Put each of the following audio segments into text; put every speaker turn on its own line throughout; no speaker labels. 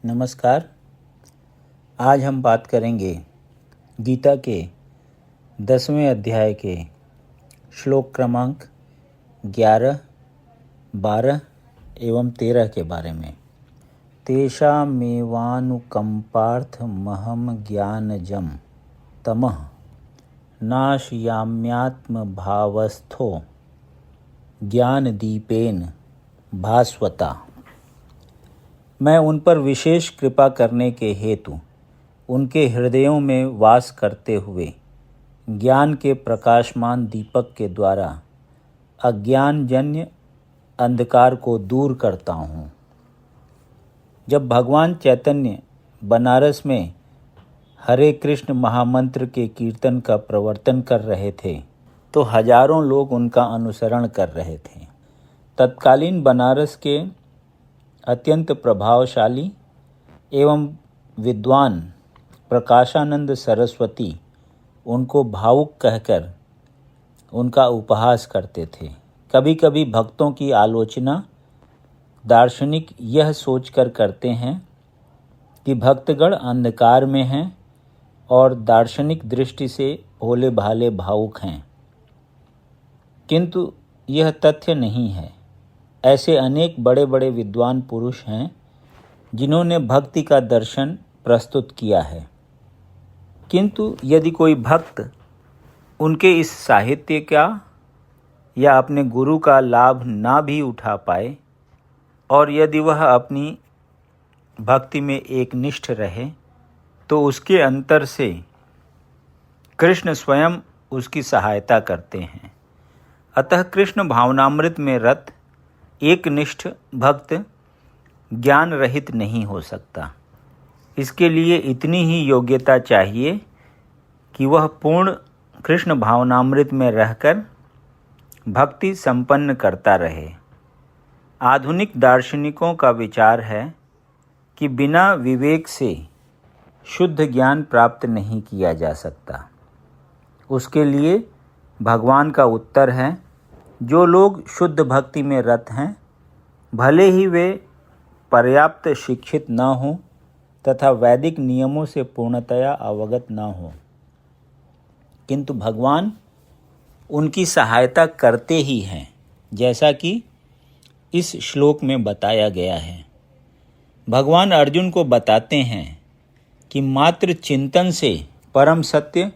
नमस्कार। आज हम बात करेंगे गीता के 10वें अध्याय के श्लोक क्रमांक 11, 12 एवं 13 के बारे में। तेषामेवानुकंपार्थमहं ज्ञानजं तमः नाशयाम्यात्मभावस्थो ज्ञानदीपेन भास्वता। मैं उन पर विशेष कृपा करने के हेतु उनके हृदयों में वास करते हुए ज्ञान के प्रकाशमान दीपक के द्वारा अज्ञानजन्य अंधकार को दूर करता हूँ। जब भगवान चैतन्य बनारस में हरे कृष्ण महामंत्र के कीर्तन का प्रवर्तन कर रहे थे तो हजारों लोग उनका अनुसरण कर रहे थे। तत्कालीन बनारस के अत्यंत प्रभावशाली एवं विद्वान प्रकाशानंद सरस्वती उनको भावुक कहकर उनका उपहास करते थे। कभी कभी भक्तों की आलोचना दार्शनिक यह सोचकर करते हैं कि भक्तगण अंधकार में हैं और दार्शनिक दृष्टि से भोले भाले भावुक हैं, किंतु यह तथ्य नहीं है। ऐसे अनेक बड़े बड़े विद्वान पुरुष हैं जिन्होंने भक्ति का दर्शन प्रस्तुत किया है, किंतु यदि कोई भक्त उनके इस साहित्य का या अपने गुरु का लाभ ना भी उठा पाए और यदि वह अपनी भक्ति में एकनिष्ठ रहे तो उसके अंतर से कृष्ण स्वयं उसकी सहायता करते हैं। अतः कृष्ण भावनामृत में रत एकनिष्ठ भक्त ज्ञान रहित नहीं हो सकता। इसके लिए इतनी ही योग्यता चाहिए कि वह पूर्ण कृष्ण भावनामृत में रहकर भक्ति संपन्न करता रहे। आधुनिक दार्शनिकों का विचार है कि बिना विवेक से शुद्ध ज्ञान प्राप्त नहीं किया जा सकता। उसके लिए भगवान का उत्तर है, जो लोग शुद्ध भक्ति में रत हैं, भले ही वे पर्याप्त शिक्षित न हों तथा वैदिक नियमों से पूर्णतया अवगत न हों, किंतु भगवान उनकी सहायता करते ही हैं, जैसा कि इस श्लोक में बताया गया है। भगवान अर्जुन को बताते हैं कि मात्र चिंतन से परम सत्य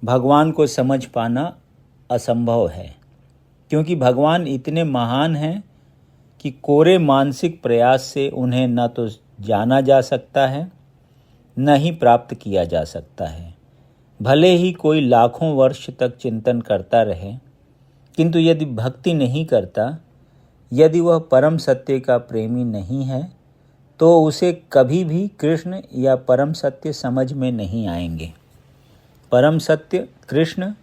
भगवान को समझ पाना असंभव है, क्योंकि भगवान इतने महान हैं कि कोरे मानसिक प्रयास से उन्हें न तो जाना जा सकता है न ही प्राप्त किया जा सकता है। भले ही कोई लाखों वर्ष तक चिंतन करता रहे, किंतु यदि भक्ति नहीं करता, यदि वह परम सत्य का प्रेमी नहीं है, तो उसे कभी भी कृष्ण या परम सत्य समझ में नहीं आएंगे। परम सत्य कृष्ण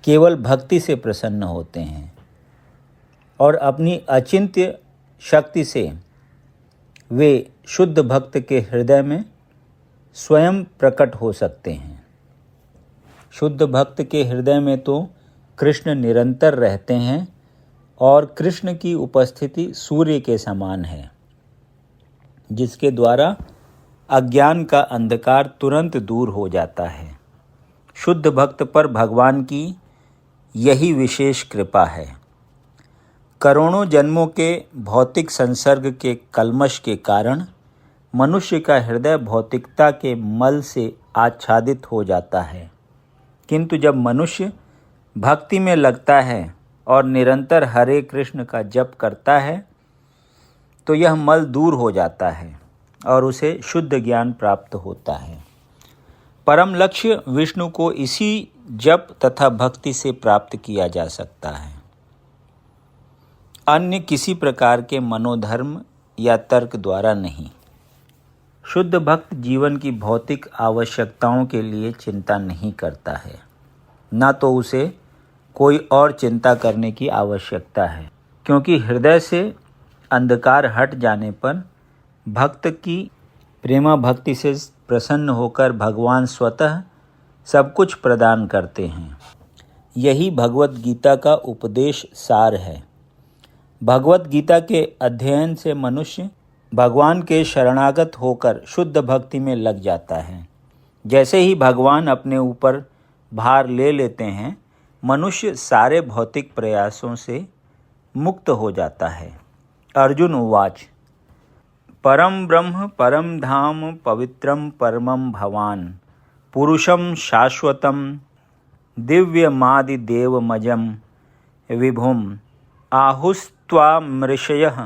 केवल भक्ति से प्रसन्न होते हैं और अपनी अचिंत्य शक्ति से वे शुद्ध भक्त के हृदय में स्वयं प्रकट हो सकते हैं। शुद्ध भक्त के हृदय में तो कृष्ण निरंतर रहते हैं और कृष्ण की उपस्थिति सूर्य के समान है, जिसके द्वारा अज्ञान का अंधकार तुरंत दूर हो जाता है। शुद्ध भक्त पर भगवान की यही विशेष कृपा है। करोड़ों जन्मों के भौतिक संसर्ग के कल्मश के कारण मनुष्य का हृदय भौतिकता के मल से आच्छादित हो जाता है, किंतु जब मनुष्य भक्ति में लगता है और निरंतर हरे कृष्ण का जप करता है तो यह मल दूर हो जाता है और उसे शुद्ध ज्ञान प्राप्त होता है। परम लक्ष्य विष्णु को इसी जप तथा भक्ति से प्राप्त किया जा सकता है, अन्य किसी प्रकार के मनोधर्म या तर्क द्वारा नहीं। शुद्ध भक्त जीवन की भौतिक आवश्यकताओं के लिए चिंता नहीं करता है, न तो उसे कोई और चिंता करने की आवश्यकता है, क्योंकि हृदय से अंधकार हट जाने पर भक्त की प्रेमा भक्ति से प्रसन्न होकर भगवान स्वतः सब कुछ प्रदान करते हैं। यही भगवत गीता का उपदेश सार है। भगवत गीता के अध्ययन से मनुष्य भगवान के शरणागत होकर शुद्ध भक्ति में लग जाता है। जैसे ही भगवान अपने ऊपर भार ले लेते हैं, मनुष्य सारे भौतिक प्रयासों से मुक्त हो जाता है। अर्जुन उवाच परम ब्रह्म परम धाम पवित्रम परमं भवान पुरुषं शाश्वतं दिव्यमादिदेवमजं विभुम आहुस्त्वामृषयः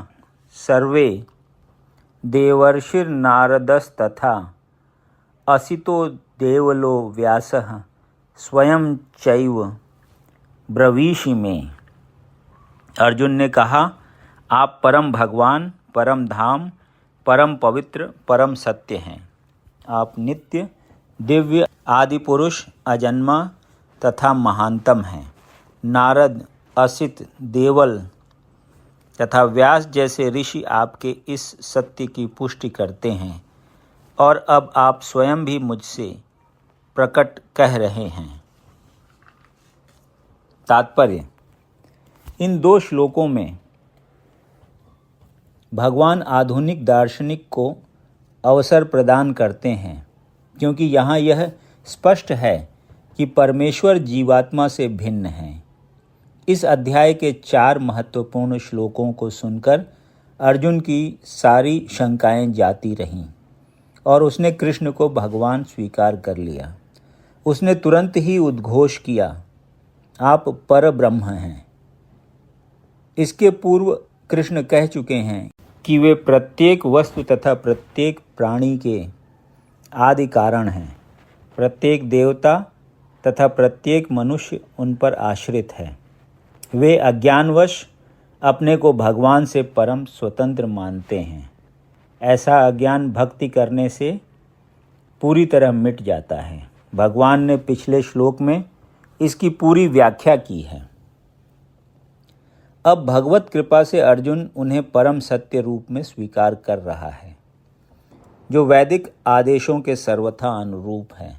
सर्वे देवर्षिर्नारदस्तथा असितो देवलो व्यासः स्वयं चैव ब्रवीषि में। अर्जुन ने कहा, आप परम भगवान, परम धाम, परम पवित्र, परम सत्य हैं। आप नित्य, दिव्य, आदि पुरुष, अजन्मा तथा महानतम हैं। नारद, असित, देवल तथा व्यास जैसे ऋषि आपके इस सत्य की पुष्टि करते हैं और अब आप स्वयं भी मुझसे प्रकट कह रहे हैं। तात्पर्य: इन 2 श्लोकों में भगवान आधुनिक दार्शनिक को अवसर प्रदान करते हैं, क्योंकि यहाँ यह स्पष्ट है कि परमेश्वर जीवात्मा से भिन्न है। इस अध्याय के 4 महत्वपूर्ण श्लोकों को सुनकर अर्जुन की सारी शंकाएं जाती रहीं और उसने कृष्ण को भगवान स्वीकार कर लिया। उसने तुरंत ही उद्घोष किया, आप पर ब्रह्म हैं। इसके पूर्व कृष्ण कह चुके हैं कि वे प्रत्येक वस्तु तथा प्रत्येक प्राणी के आदि कारण हैं। प्रत्येक देवता तथा प्रत्येक मनुष्य उन पर आश्रित है। वे अज्ञानवश अपने को भगवान से परम स्वतंत्र मानते हैं। ऐसा अज्ञान भक्ति करने से पूरी तरह मिट जाता है। भगवान ने पिछले श्लोक में इसकी पूरी व्याख्या की है। अब भगवत कृपा से अर्जुन उन्हें परम सत्य रूप में स्वीकार कर रहा है, जो वैदिक आदेशों के सर्वथा अनुरूप है।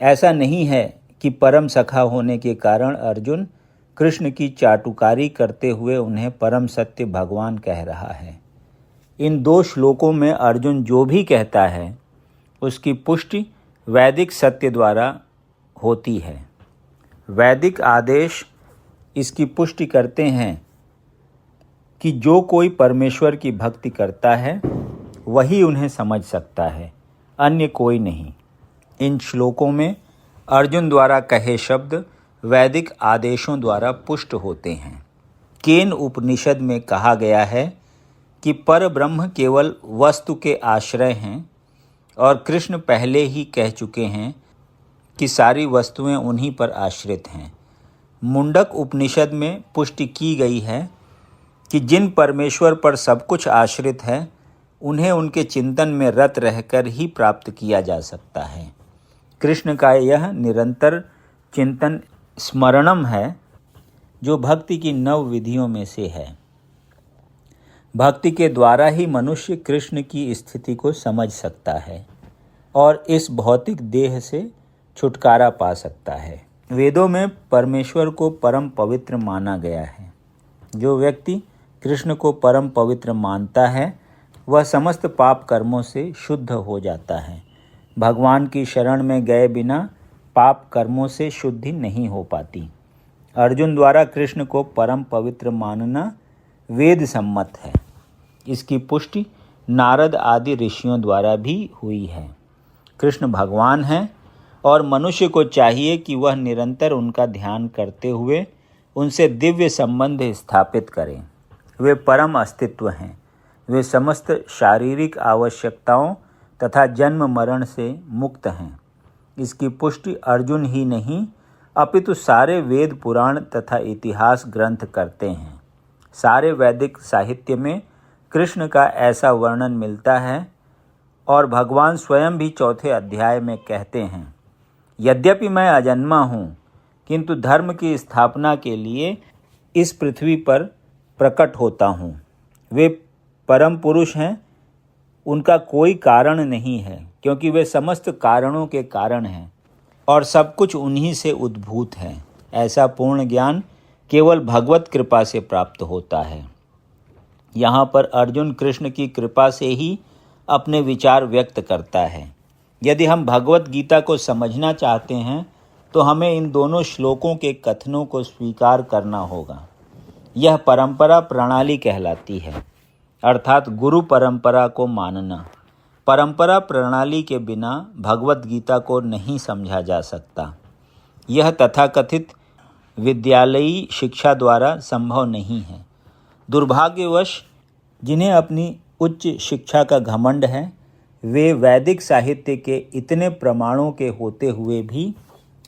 ऐसा नहीं है कि परम सखा होने के कारण अर्जुन कृष्ण की चाटुकारी करते हुए उन्हें परम सत्य भगवान कह रहा है। इन 2 श्लोकों में अर्जुन जो भी कहता है उसकी पुष्टि वैदिक सत्य द्वारा होती है। वैदिक आदेश इसकी पुष्टि करते हैं कि जो कोई परमेश्वर की भक्ति करता है वही उन्हें समझ सकता है, अन्य कोई नहीं। इन श्लोकों में अर्जुन द्वारा कहे शब्द वैदिक आदेशों द्वारा पुष्ट होते हैं। केन उपनिषद में कहा गया है कि पर ब्रह्म केवल वस्तु के आश्रय हैं और कृष्ण पहले ही कह चुके हैं कि सारी वस्तुएं उन्हीं पर आश्रित हैं। मुंडक उपनिषद में पुष्टि की गई है कि जिन परमेश्वर पर सब कुछ आश्रित है उन्हें उनके चिंतन में रत रहकर ही प्राप्त किया जा सकता है। कृष्ण का यह निरंतर चिंतन स्मरणम है, जो भक्ति की 9 विधियों में से है। भक्ति के द्वारा ही मनुष्य कृष्ण की स्थिति को समझ सकता है और इस भौतिक देह से छुटकारा पा सकता है। वेदों में परमेश्वर को परम पवित्र माना गया है। जो व्यक्ति कृष्ण को परम पवित्र मानता है वह समस्त पाप कर्मों से शुद्ध हो जाता है। भगवान की शरण में गए बिना पाप कर्मों से शुद्धि नहीं हो पाती। अर्जुन द्वारा कृष्ण को परम पवित्र मानना वेद सम्मत है। इसकी पुष्टि नारद आदि ऋषियों द्वारा भी हुई है। कृष्ण भगवान हैं और मनुष्य को चाहिए कि वह निरंतर उनका ध्यान करते हुए उनसे दिव्य संबंध स्थापित करें। वे परम अस्तित्व हैं। वे समस्त शारीरिक आवश्यकताओं तथा जन्म मरण से मुक्त हैं। इसकी पुष्टि अर्जुन ही नहीं अपितु सारे वेद पुराण तथा इतिहास ग्रंथ करते हैं। सारे वैदिक साहित्य में कृष्ण का ऐसा वर्णन मिलता है और भगवान स्वयं भी 4थे अध्याय में कहते हैं, यद्यपि मैं अजन्मा हूँ किंतु धर्म की स्थापना के लिए इस पृथ्वी पर प्रकट होता हूँ। वे परम पुरुष हैं, उनका कोई कारण नहीं है क्योंकि वे समस्त कारणों के कारण हैं और सब कुछ उन्हीं से उद्भूत है। ऐसा पूर्ण ज्ञान केवल भगवत कृपा से प्राप्त होता है। यहाँ पर अर्जुन कृष्ण की कृपा से ही अपने विचार व्यक्त करता है। यदि हम भगवत गीता को समझना चाहते हैं तो हमें इन दोनों श्लोकों के कथनों को स्वीकार करना होगा। यह परंपरा प्रणाली कहलाती है, अर्थात गुरु परंपरा को मानना। परंपरा प्रणाली के बिना भगवत गीता को नहीं समझा जा सकता। यह तथाकथित विद्यालयी शिक्षा द्वारा संभव नहीं है। दुर्भाग्यवश जिन्हें अपनी उच्च शिक्षा का घमंड है, वे वैदिक साहित्य के इतने प्रमाणों के होते हुए भी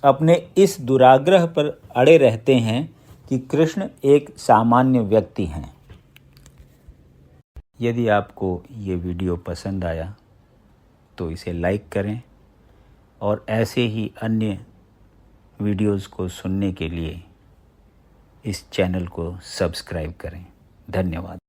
अपने इस दुराग्रह पर अड़े रहते हैं कि कृष्ण एक सामान्य व्यक्ति हैं। यदि आपको ये वीडियो पसंद आया तो इसे लाइक करें और ऐसे ही अन्य वीडियोज़ को सुनने के लिए इस चैनल को सब्सक्राइब करें। धन्यवाद।